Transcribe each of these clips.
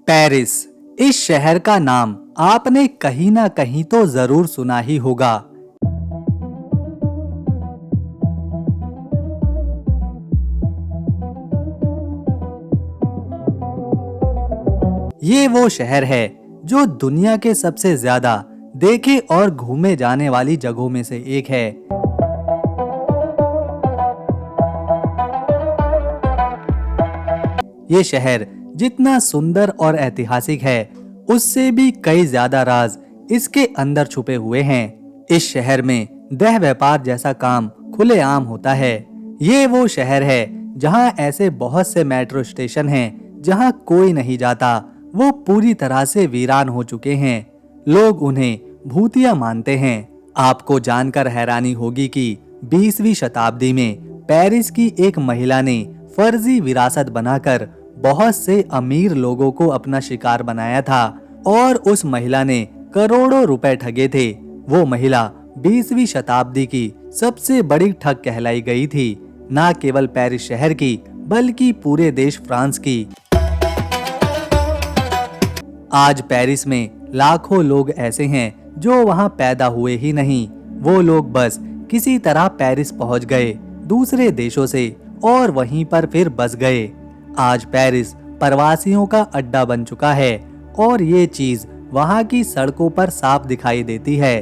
Paris, इस शहर का नाम आपने कहीं ना कहीं तो जरूर सुना ही होगा। ये वो शहर है जो दुनिया के सबसे ज्यादा देखे और घूमे जाने वाली जगहों में से एक है। ये शहर जितना सुंदर और ऐतिहासिक है, उससे भी कई ज्यादा राज इसके अंदर छुपे हुए हैं। इस शहर में देह व्यापार जैसा काम खुलेआम होता है। ये वो शहर है जहां ऐसे बहुत से मेट्रो स्टेशन हैं जहां कोई नहीं जाता। वो पूरी तरह से वीरान हो चुके हैं। लोग उन्हें भूतिया मानते हैं। आपको जानकर हैरानी होगी कि 20वीं शताब्दी में पेरिस की एक महिला ने फर्जी विरासत बनाकर बहुत से अमीर लोगों को अपना शिकार बनाया था और उस महिला ने करोड़ों रुपए ठगे थे। वो महिला 20वीं शताब्दी की सबसे बड़ी ठग कहलाई गई थी, न केवल पेरिस शहर की बल्कि पूरे देश फ्रांस की। आज पेरिस में लाखों लोग ऐसे हैं जो वहां पैदा हुए ही नहीं। वो लोग बस किसी तरह पेरिस पहुंच गए दूसरे देशों से और वहीं पर फिर बस गए। आज पेरिस प्रवासियों का अड्डा बन चुका है और ये चीज वहां की सड़कों पर साफ दिखाई देती है।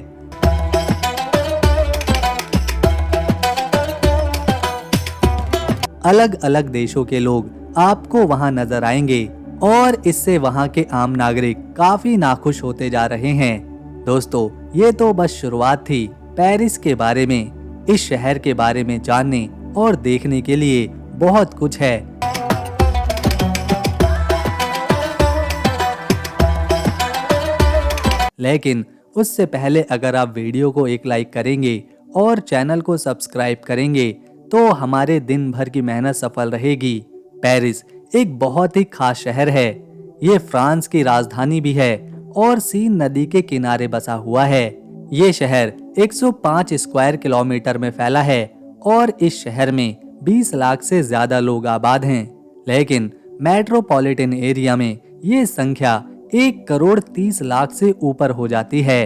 अलग अलग देशों के लोग आपको वहां नजर आएंगे और इससे वहां के आम नागरिक काफी नाखुश होते जा रहे हैं। दोस्तों, ये तो बस शुरुआत थी पेरिस के बारे में। इस शहर के बारे में जानने और देखने के लिए बहुत कुछ है। लेकिन उससे पहले अगर आप वीडियो को एक लाइक करेंगे और चैनल को सब्सक्राइब करेंगे तो हमारे दिन भर की मेहनत सफल रहेगी। पेरिस एक बहुत ही खास शहर है। ये फ्रांस की राजधानी भी है और सीन नदी के किनारे बसा हुआ है। ये शहर 105 स्क्वायर किलोमीटर में फैला है और इस शहर में 20 लाख से ज्यादा लोग आबाद हैं। लेकिन मेट्रोपॉलिटन एरिया में ये संख्या 1 करोड़ 30 लाख से ऊपर हो जाती है।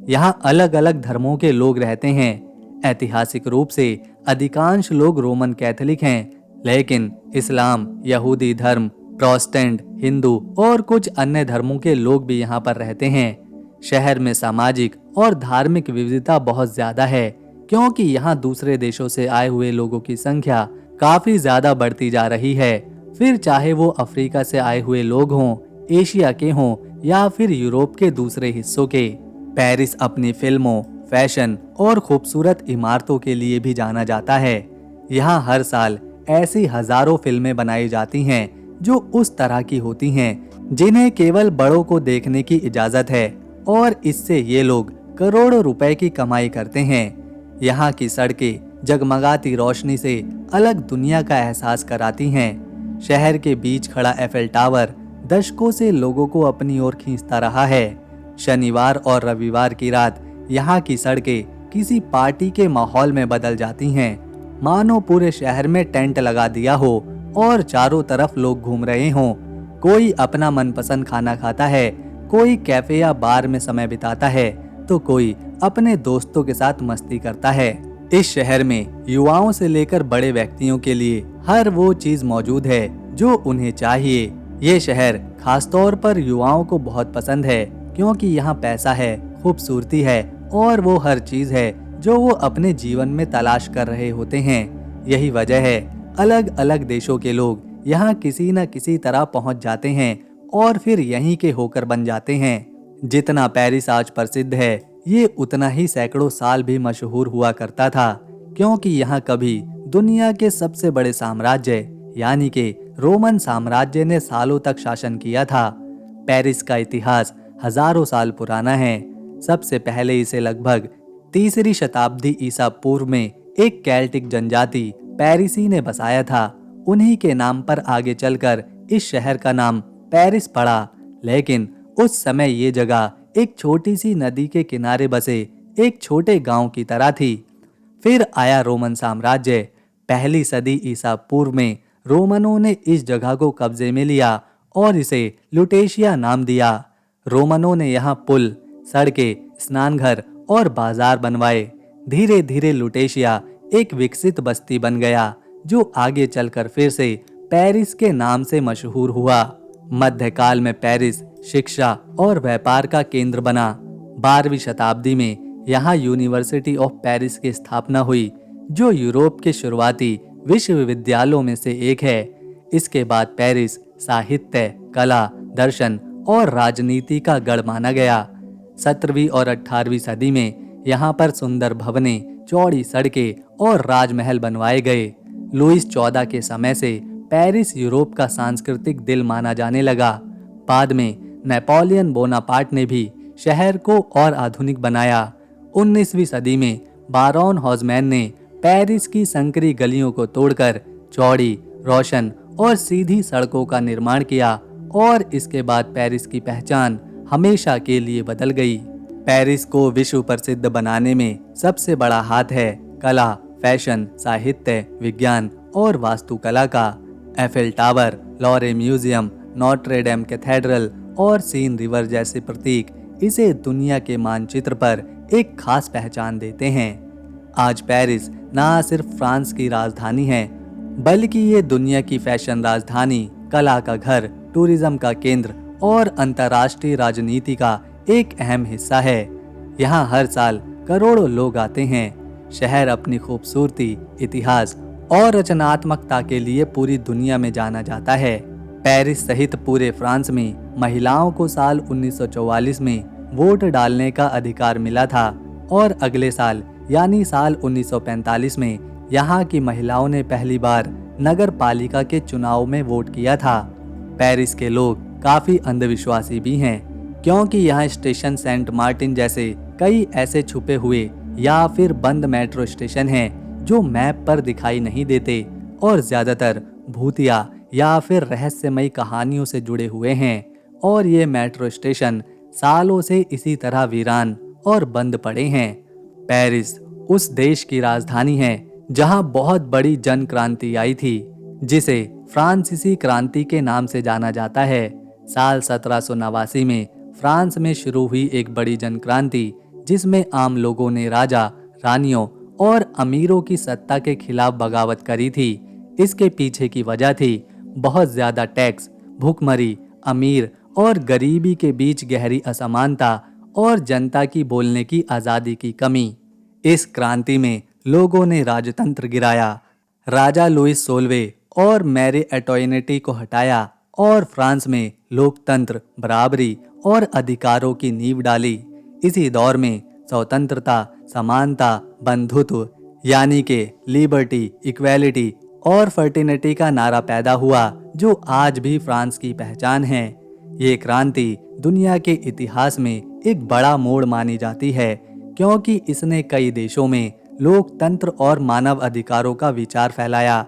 यहाँ अलग अलग धर्मों के लोग रहते हैं। ऐतिहासिक रूप से अधिकांश लोग रोमन कैथोलिक हैं, लेकिन इस्लाम, यहूदी धर्म, प्रोटेस्टेंट, हिंदू और कुछ अन्य धर्मों के लोग भी यहाँ पर रहते हैं। शहर में सामाजिक और धार्मिक विविधता बहुत ज्यादा है, क्योंकि यहाँ दूसरे देशों से आए हुए लोगों की संख्या काफी ज्यादा बढ़ती जा रही है। फिर चाहे वो अफ्रीका से आए हुए लोग हों, एशिया के हों या फिर यूरोप के दूसरे हिस्सों के। पेरिस अपनी फिल्मों, फैशन और खूबसूरत इमारतों के लिए भी जाना जाता है। यहाँ हर साल ऐसी हजारों फिल्में बनाई जाती हैं जो उस तरह की होती हैं जिन्हें केवल बड़ों को देखने की इजाजत है और इससे ये लोग करोड़ों रुपए की कमाई करते हैं। यहाँ की सड़कें जगमगाती रोशनी से अलग दुनिया का एहसास कराती हैं। शहर के बीच खड़ा एफेल टावर दशकों से लोगों को अपनी ओर खींचता रहा है। शनिवार और रविवार की रात यहाँ की सड़कें किसी पार्टी के माहौल में बदल जाती हैं, मानो पूरे शहर में टेंट लगा दिया हो और चारों तरफ लोग घूम रहे हों। कोई अपना मनपसंद खाना खाता है, कोई कैफे या बार में समय बिताता है, तो कोई अपने दोस्तों के साथ मस्ती करता है। इस शहर में युवाओं से लेकर बड़े व्यक्तियों के लिए हर वो चीज मौजूद है जो उन्हें चाहिए। ये शहर खासतौर पर युवाओं को बहुत पसंद है, क्योंकि यहाँ पैसा है, खूबसूरती है और वो हर चीज है जो वो अपने जीवन में तलाश कर रहे होते हैं। यही वजह है अलग अलग देशों के लोग यहाँ किसी न किसी तरह पहुँच जाते हैं और फिर यहीं के होकर बन जाते हैं। जितना पेरिस आज प्रसिद्ध है, ये उतना ही सैकड़ों साल भी मशहूर हुआ करता था, क्योंकि यहाँ कभी दुनिया के सबसे बड़े साम्राज्य यानी कि रोमन साम्राज्य ने सालों तक शासन किया था। पेरिस का इतिहास हजारों साल पुराना है। सबसे पहले इसे लगभग 3री शताब्दी ईसा पूर्व में एक केल्टिक जनजाति पेरिसी ने बसाया था। उन्हीं के नाम पर आगे चलकर इस शहर का नाम पेरिस पड़ा। लेकिन उस समय ये जगह एक छोटी सी नदी के किनारे बसे एक छोटे गांव की तरह थी। फिर आया रोमन साम्राज्य। 1ली सदी ईसा पूर्व में रोमनों ने इस जगह को कब्जे में लिया और इसे लुटेशिया नाम दिया। रोमनों ने यहाँ पुल, सड़कें, स्नानघर और बाजार बनवाए। धीरे धीरे लुटेशिया एक विकसित बस्ती बन गया, जो आगे चलकर फिर से पेरिस के नाम से मशहूर हुआ। मध्यकाल में पेरिस शिक्षा और व्यापार का केंद्र बना। 12वीं शताब्दी में यहाँ यूनिवर्सिटी ऑफ पेरिस की स्थापना हुई, जो यूरोप के शुरुआती विश्वविद्यालयों में से एक है। इसके बाद पेरिस साहित्य, कला, दर्शन और राजनीति का गढ़ माना गया। 17वीं और 18वीं सदी में यहाँ पर सुंदर भवनें, चौड़ी सड़कें और राजमहल बनवाए गए। लुईस 14 के समय से पेरिस यूरोप का सांस्कृतिक दिल माना जाने लगा। बाद में नेपोलियन बोनापार्ट ने भी शहर को और आधुनिक बनाया। 19वीं सदी में बारोन हॉजमैन ने पेरिस की संकरी गलियों को तोड़कर चौड़ी, रोशन और सीधी सड़कों का निर्माण किया और इसके बाद पेरिस की पहचान हमेशा के लिए बदल गई। पेरिस को विश्व प्रसिद्ध बनाने में सबसे बड़ा हाथ है कला, फैशन, साहित्य, विज्ञान और वास्तुकला का। Eiffel Tower, Louvre museum, Notre Dame cathedral और सीन रिवर जैसे प्रतीक इसे दुनिया के मानचित्र पर एक खास पहचान देते हैं। आज पेरिस न सिर्फ फ्रांस की राजधानी है, बल्कि ये दुनिया की फैशन राजधानी, कला का घर, टूरिज्म का केंद्र और अंतर्राष्ट्रीय राजनीति का एक अहम हिस्सा है। यहाँ हर साल करोड़ों लोग आते हैं। शहर अपनी खूबसूरती, इतिहास और रचनात्मकता के लिए पूरी दुनिया में जाना जाता है। पेरिस सहित पूरे फ्रांस में महिलाओं को साल 1944 में वोट डालने का अधिकार मिला था और अगले साल यानी साल 1945 में यहाँ की महिलाओं ने पहली बार नगर पालिका के चुनाव में वोट किया था। पेरिस के लोग काफी अंधविश्वासी भी हैं, क्योंकि यहाँ स्टेशन सेंट मार्टिन जैसे कई ऐसे छुपे हुए या फिर बंद मेट्रो स्टेशन हैं जो मैप पर दिखाई नहीं देते और ज्यादातर भूतिया या फिर रहस्यमयी कहानियों से जुड़े हुए हैं। और ये मेट्रो स्टेशन सालों से इसी तरह वीरान और बंद पड़े हैं। पेरिस उस देश की राजधानी है जहां बहुत बड़ी जन क्रांति आई थी, जिसे फ्रांसीसी क्रांति के नाम से जाना जाता है। साल 1789 में फ्रांस में शुरू हुई एक बड़ी जन क्रांति, जिसमें आम लोगों ने राजा, रानियों और अमीरों की सत्ता के खिलाफ बगावत करी थी। इसके पीछे की वजह थी बहुत ज्यादा टैक्स, भूखमरी, अमीर और गरीबी के बीच गहरी असमानता और जनता की बोलने की आज़ादी की कमी। इस क्रांति में लोगों ने राजतंत्र गिराया, राजा लुईस 16वें और मैरी एंटोइनेटी को हटाया और फ्रांस में लोकतंत्र, बराबरी और अधिकारों की नींव डाली। इसी दौर में स्वतंत्रता, समानता, बंधुत्व यानी कि लिबर्टी, इक्वेलिटी और फर्टिनिटी का नारा पैदा हुआ, जो आज भी फ्रांस की पहचान है। ये क्रांति दुनिया के इतिहास में एक बड़ा मोड़ मानी जाती है, क्योंकि इसने कई देशों में लोकतंत्र और मानव अधिकारों का विचार फैलाया।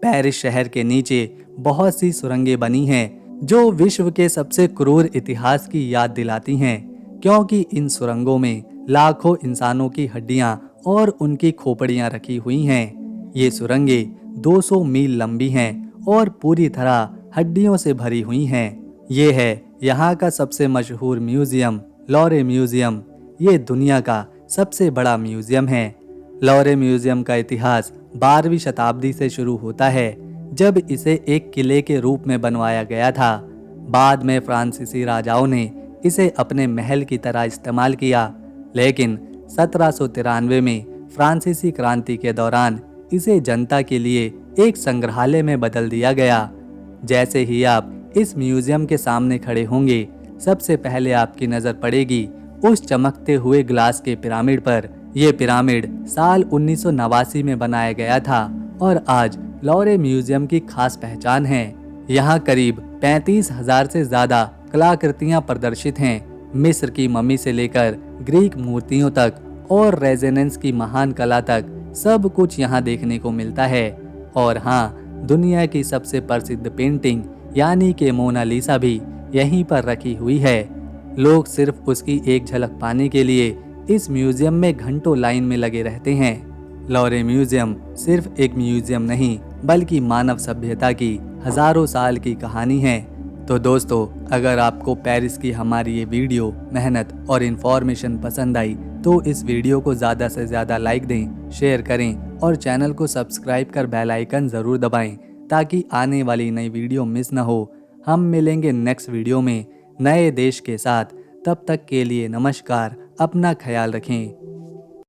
पेरिस शहर के नीचे बहुत सी सुरंगें बनी हैं, जो विश्व के सबसे क्रूर इतिहास की याद दिलाती हैं, क्योंकि इन सुरंगों में लाखों इंसानों की हड्डियां और उनकी खोपड़ियां रखी हुई हैं। ये सुरंगें 200 मील लंबी हैं और पूरी तरह हड्डियों से भरी हुई हैं। ये है यहाँ का सबसे मशहूर म्यूजियम, लॉरे म्यूजियम। ये दुनिया का सबसे बड़ा म्यूजियम है। लॉरे म्यूजियम का इतिहास 12वीं शताब्दी से शुरू होता है, जब इसे एक किले के रूप में बनवाया गया था। बाद में फ्रांसीसी राजाओं ने इसे अपने महल की तरह इस्तेमाल किया, लेकिन 1793 में फ्रांसीसी क्रांति के दौरान इसे जनता के लिए एक संग्रहालय में बदल दिया गया। जैसे ही आप इस म्यूजियम के सामने खड़े होंगे, सबसे पहले आपकी नज़र पड़ेगी उस चमकते हुए ग्लास के पिरामिड पर। यह पिरामिड साल 1989 में बनाया गया था और आज लॉरे म्यूजियम की खास पहचान है। यहाँ करीब 35,000 से ज़्यादा कलाकृतियाँ प्रदर्शित हैं। मिस्र की मम्मी से लेकर ग्रीक मूर्तियों तक और रेजेनेंस की महान कला तक सब कुछ यहाँ देखने को मिलता है। और हाँ, दुनिया की सबसे प्रसिद्ध पेंटिंग यानी कि मोनालिसा भी यहीं पर रखी हुई है। लोग सिर्फ उसकी एक झलक पाने के लिए इस म्यूजियम में घंटों लाइन में लगे रहते हैं। लॉरे म्यूजियम सिर्फ एक म्यूजियम नहीं, बल्कि मानव सभ्यता की हजारों साल की कहानी है। तो दोस्तों, अगर आपको पेरिस की हमारी ये वीडियो, मेहनत और इन्फॉर्मेशन पसंद आई तो इस वीडियो को ज़्यादा से ज़्यादा लाइक दें, शेयर करें और चैनल को सब्सक्राइब कर बेल आइकन ज़रूर दबाएं ताकि आने वाली नई वीडियो मिस ना हो। हम मिलेंगे नेक्स्ट वीडियो में नए देश के साथ। तब तक के लिए नमस्कार, अपना ख्याल रखें।